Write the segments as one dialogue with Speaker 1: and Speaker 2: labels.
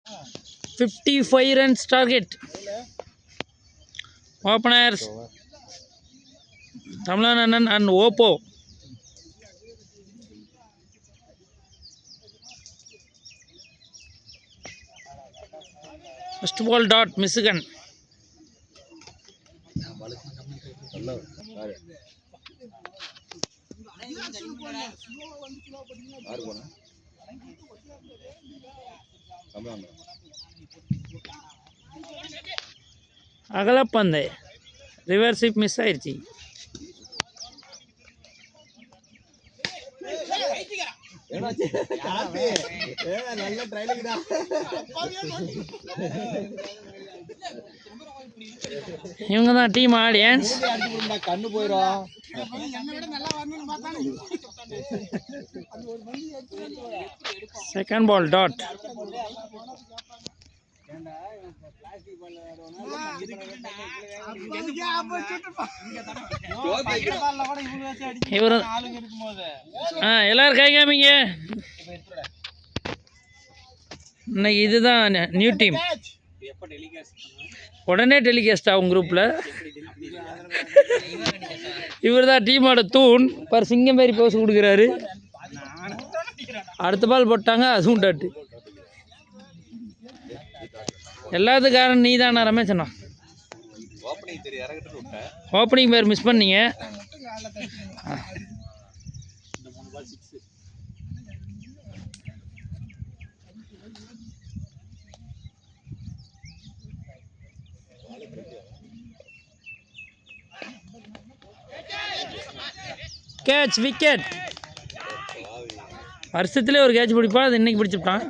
Speaker 1: 55 runs target. Openers Tamlan Anand and Oppo. First ball dot, Michigan. अगला पंद है reverse sweep miss ஆயிருச்சு நல்ல ட்ரைனிங்டா இவங்க தான் டீம் ஆடியன்ஸ் கண்ணு போயிடும் செகண்ட் பால் டாட் எல்லாரும் கை காமிங்க இன்னைக்கு இதுதான் நியூ டீம் உடனே டெலிகாஸ்ட் ஆகும் குரூப்பில் இவர் தான் டீமோட தூண் பர் சிங்கம் மாரி போஸ் கொடுக்குறாரு அடுத்த பால் போட்டாங்க அதுவும் டாட்டு எல்லாத்துக்கும் காரணம் நீ தானா ரமேஷனா ஓப்பனிங் பேர் மிஸ் பண்ணீங்க கேட்ச் விக்கெட் வருஷத்துலேயே ஒரு கேட்ச் பிடிப்பா அது இன்னைக்கு பிடிச்சிட்டான்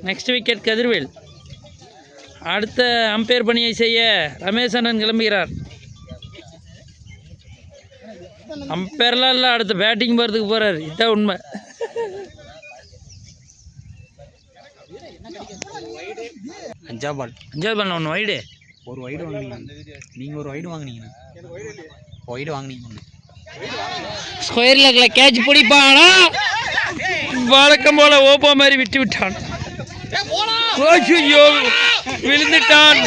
Speaker 1: நெக்ஸ்ட் விக்கெட் கதிர்வேல் அடுத்த அம்பையர் பணியை செய்ய ரமேஷ் அண்ணன் கிளம்புகிறார் அம்பையர்லாம் இல்லை அடுத்த பேட்டிங் போகிறதுக்கு போகிறார் இதுதான் உண்மை அஞ்சாவது பால் ஒன்று வைடு ஒரு வைடு வாங்கினீங்க நீங்கள் ஒரு வைடு வாங்கினீங்கண்ணா வைடு வாங்கினீங்க ஸ்கொயர் லெக்ல கேட்ச் பிடிப்பானா வழக்கம் போல ஓப்போ மாதிரி விட்டு விட்டான் விழுந்துட்டான்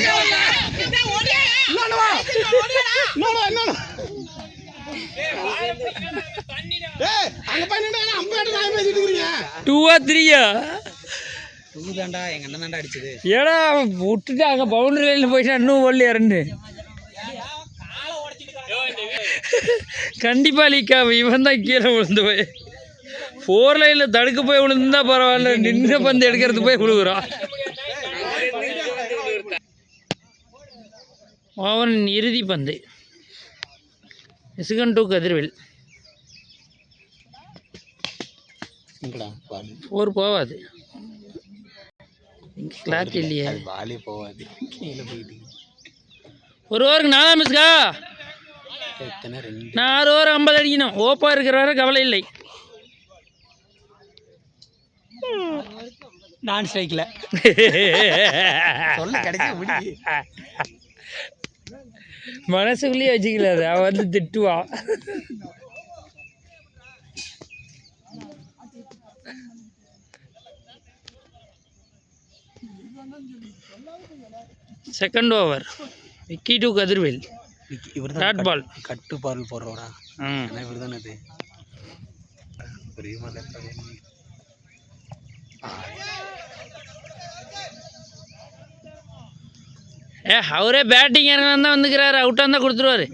Speaker 1: ஏடா விட்டுட்டு அங்க பவுண்டரி லைன்ல போயிட்டா இன்னும் ஓடலையா ரெண்டு கண்டிப்பா லீக்கா இவன் தான் கீழே விழுந்து போய் 4 லைனில் தடுக்க போய் விழுந்தா பரவாயில்ல நின்று பந்து எடுக்கிறது போய் விழுகுறான் அவன் இறுதி பந்து மிசிகன் டு கதிர்வேல் 4 போவாது கிளாரிட்டி இல்லையே போவாது ஒரு ஓவருக்கு 4 மிஸ்கா 4 ஓவர் 50 அடிக்கணும் ஓப்பா இருக்கிற வரை கவலை இல்லை நான் ஸ்ட்ரைக்கில் மனசுக்குள்ளேயே வச்சுக்கலாது அவ வந்து திட்டுவா second over Vicky to Kathirvel dot ball கட்டு பால் போடுறோடா இவர் தானே அது அவரே பேட்டிங் இறங்க தான் வந்துக்கிறாரு அவுட்டாக இருந்தால் கொடுத்துருவாரு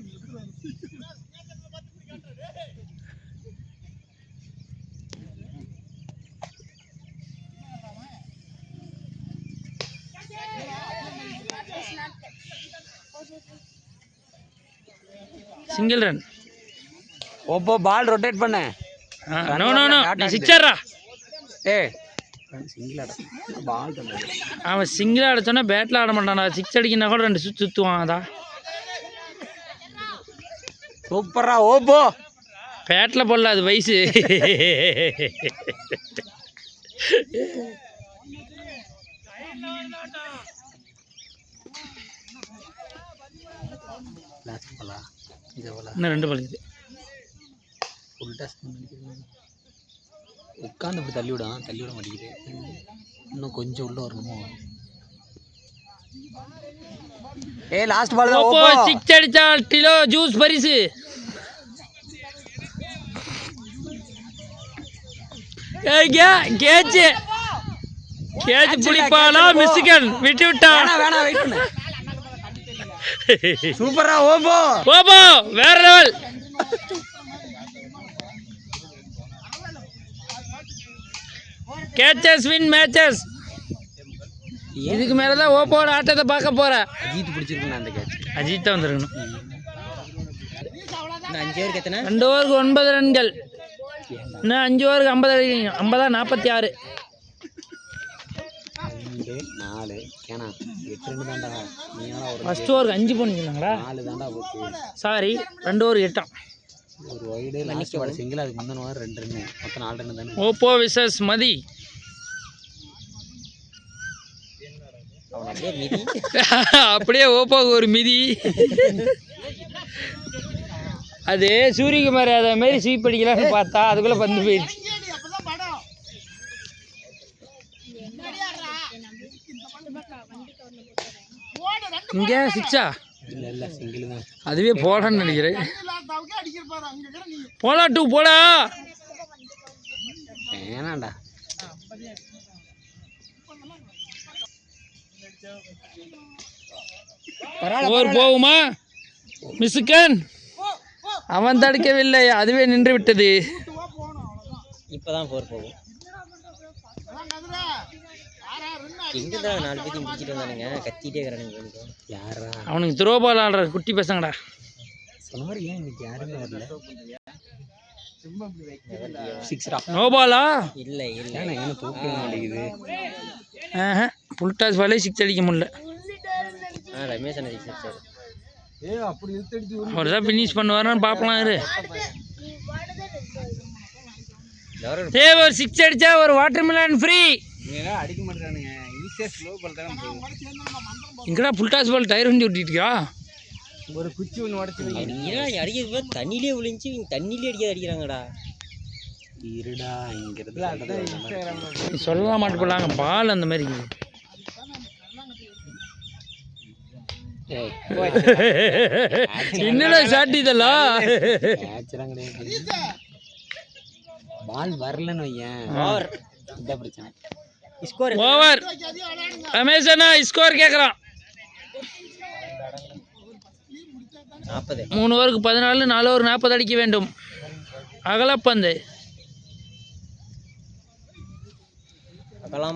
Speaker 1: சிங்கிள் ரன் ஓப்போ பால் ரொட்டேட் பண்ண நோ நோ நோ நீ சிக்ஸரா பால் அவன் சிங்கிள் அடிச்சோன்னா பேட்டில் ஆட மாட்டானா 6 அடிக்கினா கூட 2 சுற்று சுற்றுவான் அதான் சூப்பரா ஓப்போ பேட்டில் போடல அது வயசு இன்னும் 2 பால் இருக்குது உட்காந்து இப்படி தள்ளி விட மாட்டேங்குது. இன்னும் கொஞ்சம் உள்ள வரணுமோ. லாஸ்ட் பால் தான். ஓப்போ 6 அடிச்சா டிலோ ஜூஸ் பரிசு. கேட்ச் பிடிப்பானா மிஸ்கன் விட்டு விட்டா. வேணாம் வெயிட் பண்ணு. சூப்பரா ஓப்போ வேற லெவல். Catches win matches. இதுக்கு மேல தான் ஓப்போட ஆட்டத்தை பார்க்க போறேன். அஜித் பிடிச்சிருக்கணும். அந்த கேட்ச் அஜித் தான் வந்திருக்கணும். 5 ஓவருக்கு எத்தனை? 2 ஓவருக்கு 9 ரன்கள். இன்னும் 5 ஓவருக்கு 50 அடிக்கீங்க. 50 46. 4 ஏனா 8 ரன் தான்டா. நீங்களா ஒரு ஃபர்ஸ்ட் ஓவருக்கு 5 போனீங்களாங்களா? 4 தான்டா போச்சு. Sorry 2 over 8. ஒரு வைடு லாஸ்ட் பால் சிங்கிள். அதுக்கு முந்தின ஓவர் 2 ரன். மொத்தம் 4 ரன் தானே. ஓப்போ விசஸ் மதி. அப்படியே ஓப்போக்கு ஒரு மிதி. அது சூரியகுமார் அதை மாரி ஸ்வீப் அடிக்கலான்னு பார்த்தா அதுக்குள்ள பந்து போயிடுச்சு. இங்கே 6ஆ? இல்லை சிங்கிள் தான். அதுவே போடான்னு நினைக்கிறேன். போடா 2 போடா. வேணாண்டா. ஓவர் போகுமா? மிஸ்கன் அவன் தடுக்கவில்லை, அதுவே நின்று விட்டது. இப்பதான் 4 போகும். அவனுக்கு த்ரோ பால் ஆடுற குட்டி பசங்கடா. சொன்ன மாதிரி ஏன் இன்னைக்கு யாருமே வரல? நோ பாலா? இல்லை என்ன தூக்க மாட்டேங்குது. ஃபுல் டாஸ் பாலே 6 அடிக்க முடியல. ரமேஷ் அவர் தான் ஃபினிஷ் பண்ணுவாரான்னு பார்க்கலாம். இரு ஒரு 6 அடிச்சா ஒரு வாட்டர் மிலன் ஃப்ரீ. அடிக்க மாட்டானுங்க. இங்கடா ஃபுல் டாஸ் பால் டயர் வண்டி ஓட்டிட்டியா? ஒரு குச்சி ஒன்று உடச்சி அடிக்கிறது தண்ணியிலே விழுந்துச்சு. தண்ணியிலே அடிக்கிறாங்கடா. இருடா இங்கிறது சொல்லலாம் மாட்டு போடலாங்க. பால் அந்த மாதிரி என்னடா சாட்டி இதெல்லாம் பால் வரலன்னு வையேன். பிரச்சனை. ஓவர். ரமேஷ் அண்ணா ஸ்கோர் கேட்குறான். 3 ஓவருக்கு 14, 4 ஓவர் 40 அடிக்க வேண்டும். அகலப்பந்து.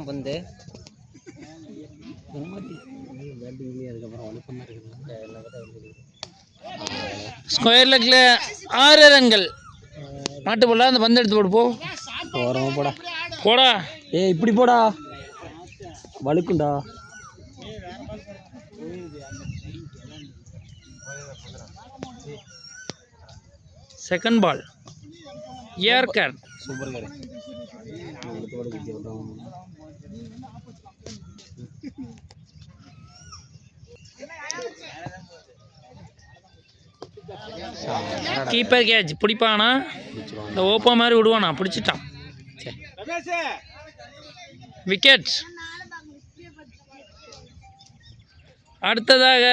Speaker 1: பந்து ஸ்கொயர் லெக்ல 6 ரன்கள். மாட்டு போடலாம். அந்த பந்து எடுத்து போடு. போடா போடா. இப்படி போடா. வழுக்குண்டா. Second ball. ஏர்கர் சூப்பர் கரை. கீப்பர் கேட்ச் பிடிப்பானா? இந்த ஓப்போ மாதிரி விடுவானா? பிடிச்சிட்டான். விக்கெட். அடுத்ததாக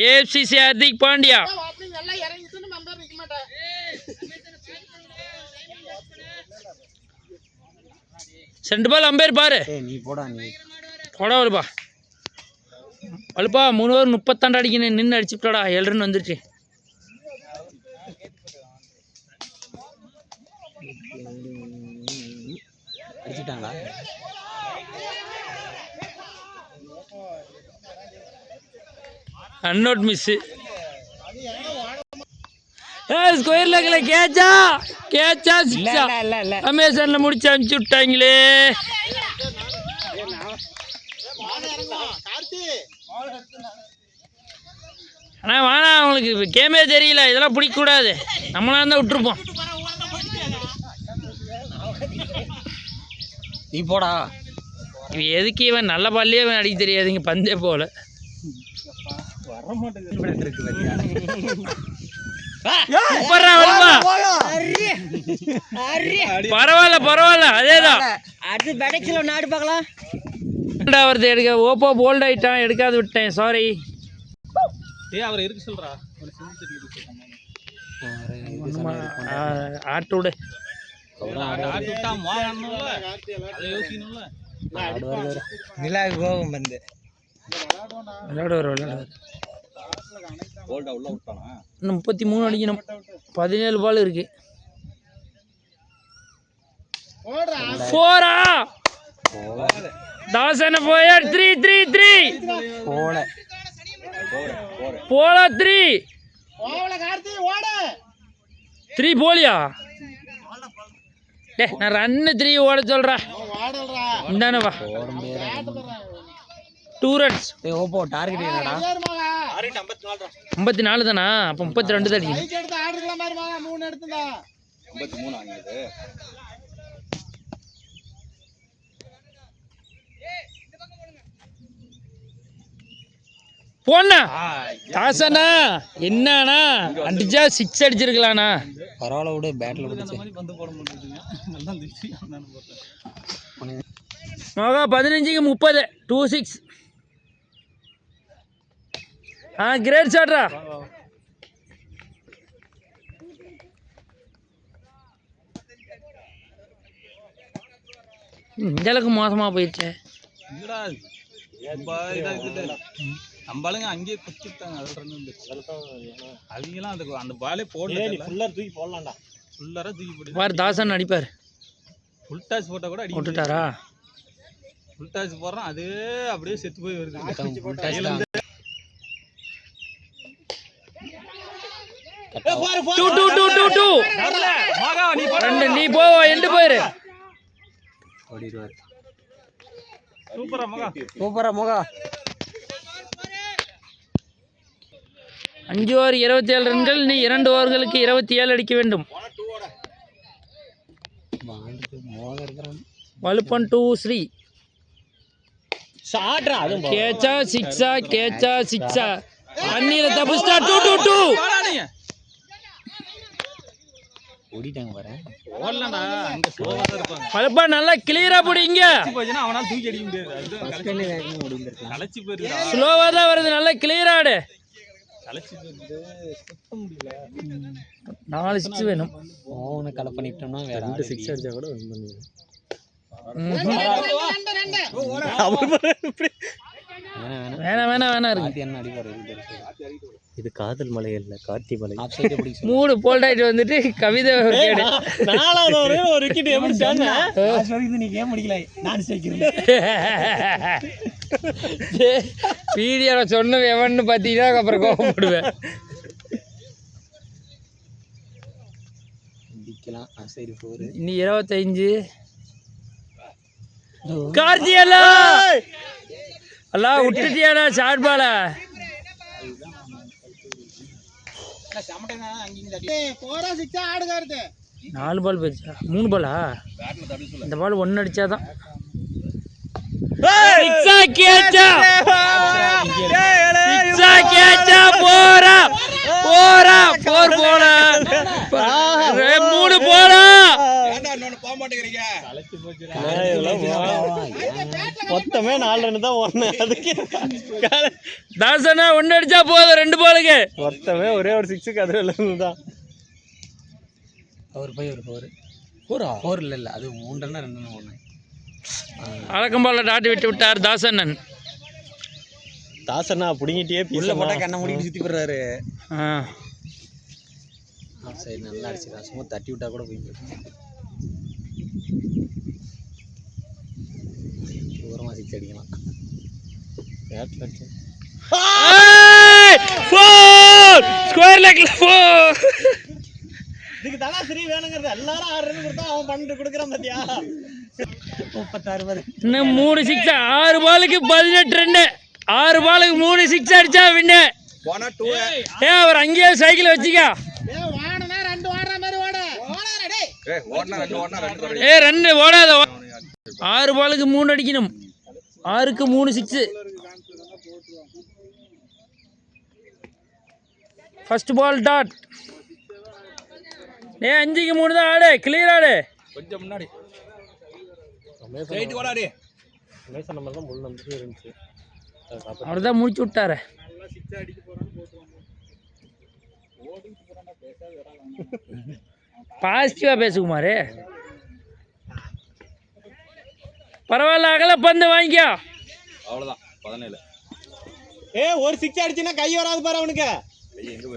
Speaker 1: AFC Hardik Pandya. Second ball umpire பாரு. நீ போடா வலுப்பா. 3 ஓவர் 32 அடிக்கணும். நின்று அடிச்சுட்டாடா. 7 ரன் வந்துருச்சு. அடிச்சுட்டாங்களா? அன்னோட் மிஸ். ஸ்கொயர் லெக்ல கேட்சா சிக்ஸா? அமேசான்ல முடிச்சு அனுப்பிச்சு விட்டாங்களே. ஆனால் வேணாம், அவங்களுக்கு கேமே தெரியல. இதெல்லாம் பிடிக்கக்கூடாது. நம்மளா இருந்தால் விட்டுருப்போம். நீ போடா. இவன் எதுக்கு இவன் நல்ல பால்லே இவன் அடிக்க தெரியாதுங்க. பந்தே போல பரவாயில்ல அதேதான்.
Speaker 2: அடுத்து பெடக்ஸ்ல நாடு பார்க்கலாம்.
Speaker 1: வருது எடுக்க. ஓப்போ போல்ட் ஆயிட்டான், எடுக்காது விட்டேன், சாரி.
Speaker 3: அவர் இருக்கு சொல்றா.
Speaker 1: ஆட்டு விடு.
Speaker 2: நிலாவுக்கு கோபம் வந்து
Speaker 1: விளையாடு. இன்னும் 33 அடிக்கணும். 17 பால் இருக்கு. 4 தாசன போயா. 3 போல 3 போலியா? டே நான் ரன்னு 3 ஓட சொல்றேன். இந்தானவா 2 ரன்ஸ்.
Speaker 2: ஓப்போ டார்கெட் என்னடா?
Speaker 1: 54 தானா? அப்போ 32 தான் அடிக்கணும். போண்ணா தாசனா என்னண்ணா அடிச்சா 6 அடிச்சிருக்கலாண்ணா.
Speaker 2: பரவாயில்ல விடு, பேட்டில் விடுச்சு.
Speaker 1: மகா 15க்கு 30 2-6. கிரேட் ஷாட்ரா. இந்த அளவுக்கு மோசமா போயிடுச்சு.
Speaker 3: நம்மளுங்க அங்கேயே குத்திட்டாங்க. அவங்களாம் அந்த பாலே போடல. தூக்கி போடலாம்டா. ஃபுல்லரா தூக்கி போட்டு
Speaker 1: பாரு தாசன் அடிப்பார்.
Speaker 3: ஃபுல் டாஸ் போட்டா கூட அடி
Speaker 1: விட்டுட்டாரா?
Speaker 3: ஃபுல் டாஸ் போடுறான், அது அப்படியே செத்து போய் வருது.
Speaker 1: நீ போவா எண்டு போயிரு.
Speaker 2: சூப்பரா மகா.
Speaker 1: 5 ஓவர் 27 ரன்கள். நீ 2 ஓவர்களுக்கு 27 அடிக்க வேண்டும். வலுப்பன் 2-3. கேச்சா சிக்ஸா தண்ணியில தப்பிச்சிட்டா. 2-2.
Speaker 2: ஓடிட்டாங்க பாரு.
Speaker 1: வலுப்பா நல்லா கிளியரா பிடிங்க.
Speaker 3: அவனால தூக்கி அடிக்க முடியாது.
Speaker 1: ஸ்லோவா தான் வருது. நல்லா கிளியரா ஆடு. 4 6 வேணும்.
Speaker 2: கலை பண்ணிட்டோம்னா வேற 2 6 அடிச்சா கூட
Speaker 1: வேணாம் இருக்கு.
Speaker 2: என்ன அடிப்பாரு இது? காதல் மலை இல்ல, கார்த்தி மலை.
Speaker 1: 3 போல்ட் ஆயிட்டு வந்துட்டு கவிதை
Speaker 2: 4வது ஒரு விக்கெட் எப்படி நீ கேம் முடிக்கல. நான் சேர்க்கிறேன்.
Speaker 1: வீடியோல சொன்ன எவன்னு பாத்தீங்கன்னா அப்புறம் கோபப்படுவேன்.
Speaker 2: சரி 4.
Speaker 1: இனி 25. கார்த்தி எல்லாம் விட்டுட்டியாடா ஷார்ட் பால. 4 பால் போயிடுச்சா? 3 பாலா? இந்த பால் 1 அடிச்சாதான். போறா 4 போல 3 போல.
Speaker 2: மொத்தமே 4 ரன் தான் ஓடுனேன். அதுக்கு
Speaker 1: தாசனா 1 அடிச்சா போதும் 2 பாலுக்கு.
Speaker 2: மொத்தமே ஒரே ஒரு 6க்கு அது தான். அவர் போய் ஒரு 4 இல்ல அது 3 ரன் 2 ரன் ஓடுனேன்.
Speaker 1: அழகம்பால டாட்டி விட்டார் தாசண்ணன்.
Speaker 2: தாசனா புடிங்கிட்டே உள்ள போட்டா கண்ண மூடிட்டு சுத்தி போறாரு. சரி நல்லா அடிச்சுடா. சும்மா தட்டி விட்டா கூட போயிருக்கு. ஓரமா 6 அடிக்கலாம். பேட்ல அடிச்சு
Speaker 1: ஸ்கொயர் லெக்ல 4.
Speaker 2: இதுக்கு தானா சரி வேணுங்கிறது. எல்லாரும் 6 ரன் கொடுத்தா அவன் பண்ணிட்டு கொடுக்குறான் பாத்தியா? 36 பால்.
Speaker 1: இன்னும் 3 6. 6 பாலுக்கு 18 ரன். 6 பாலுக்கு 3 6 அடிச்சா வின்னு. அவர் அங்கேயே சைக்கிள் வச்சுக்கா. ரன் ஓடாத. 6 பாலுக்கு 3 அடிக்கணும். 6க்கு 3 6. First ball dot. டேய் 5க்கு 3 தான் ஆடு, கிளியர் ஆடு.
Speaker 3: கொஞ்சம் முன்னாடி
Speaker 2: மேசன் நம்பர் தான் முள் நம்பிக்கை இருந்துச்சு.
Speaker 1: அவர் தான் முடிச்சு விட்டாரு. பாசிட்டிவா பேசுகுமாரு. பரவாயில்ல, அகல பந்து வாங்கிக்கோ.
Speaker 3: அவ்வளவுதான் 17.
Speaker 2: ஒரு 6 அடிச்சுன்னா கை வராது பாரு அவனுக்கு.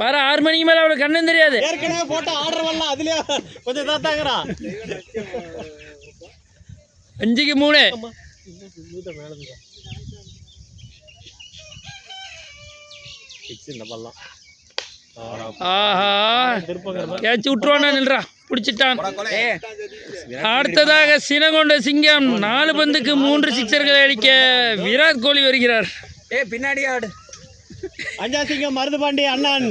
Speaker 1: பாரு 6 மணிக்கு மேல அவனுக்கு கண்ணும் தெரியாது.
Speaker 2: ஏற்கனவே போட்ட ஆர்டர் வரலாம், அதுலயே கொஞ்சம் தாத்தாங்கிறான்.
Speaker 1: 5க்கு 3. ஆஹா, கேட்ச் விட்டுருவானா? நில்றா, பிடிச்சிட்டான். அடுத்ததாக சினகொண்ட சிங்கம் 4 பந்துக்கு 3 சிக்ஸர்களை அடிக்க விராட் கோலி வருகிறார்.
Speaker 3: பின்னாடி ஆடு.
Speaker 2: அஞ்சா சிங்கம் மருது பாண்டி அண்ணன்.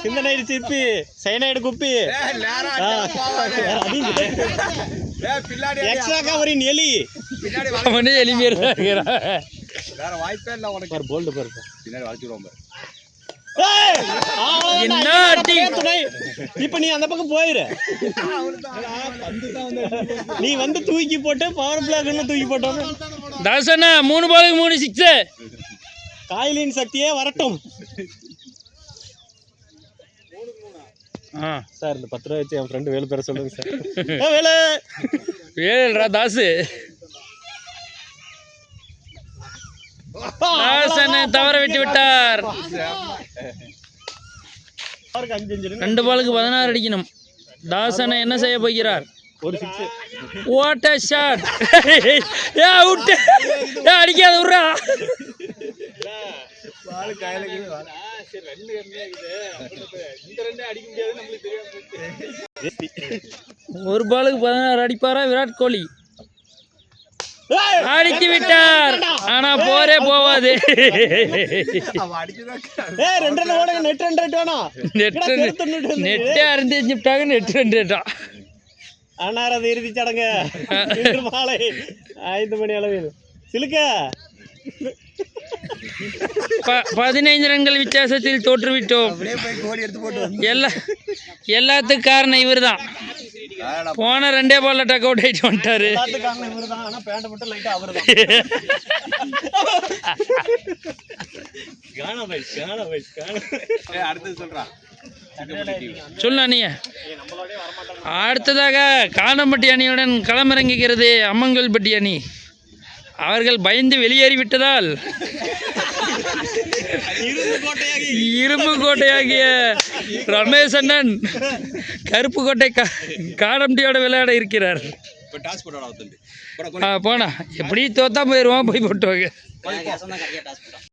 Speaker 2: சிந்தனைடு சிப்பி சைனைடு குப்பி எக்ஸ்ட்ரா கவரின் எலி.
Speaker 1: அவனே எலிமேர்
Speaker 3: வேற வாய்ப்பே இல்ல உனக்கு. ஒரு போல்ட் பாரு, பின்னாடி வளைச்சிடுவோம் பாரு.
Speaker 1: என்ன அடி.
Speaker 2: இப்ப நீ அந்த பக்கம் போயிரு. நீ வந்து தூக்கி போட்டு பவர் பிளாக் தூக்கி போட்டோம்.
Speaker 1: தாசனா 3 பாலுக்கு 3 சிக்ஸ்.
Speaker 2: காயிலின் சக்தியே வரட்டும். சார் இந்த 10 ரூபா வச்சு என் ஃப்ரெண்டு வேலு பேர சொல்லுங்க சார். வேலு
Speaker 1: வேலுடா தாசு. தாசனை தவற விட்டு விட்டார். 2 பாலுக்கு 16 அடிக்கணும். தாசனை என்ன செய்ய போகிறார்?
Speaker 2: ஒரு 6.
Speaker 1: What a shot. ஏ அவுட். ஏ அடிக்காத விடுறா.
Speaker 2: பால் கையில வாடா. சரி 2 கம்மியா இருக்குது. இந்த 2 அடிக்க முடியாது நமக்கு தெரியாது.
Speaker 1: 1 பாலுக்கு 16 அடிப்பாரா விராட் கோலி? அடித்து விட்டார். ஆனா போரே போவாது. நெட்டே அறுந்துட்டாங்க. நெட் 2
Speaker 2: அன்னாரது இறுதி சடங்கு மாலை 5 மணி அளவில் சிலுக்க
Speaker 1: 15 ரன்கள் வித்தியாசத்தில் தோற்றுவிட்டோம். எல்லாத்துக்கும் காரணம் இவர் தான். போன 2 பால்ல டக் அவுட் ஆயிட்டு வந்துட்டாரு. சொல்ல நீ. அடுத்ததாக காணம்பட்டி அணியுடன் களமிறங்குகிறது அம்மங்கல்பட்டி அணி. அவர்கள் பயந்து வெளியேறிவிட்டதால் இரும்பு கோட்டையாகிய ரமேஷ் அண்ணன் கருப்பு கோட்டை காணம்பட்டியோட விளையாட இருக்கிறார். போனா எப்படி தோத்தா போயிடுவான். போய் போட்டுவாங்க.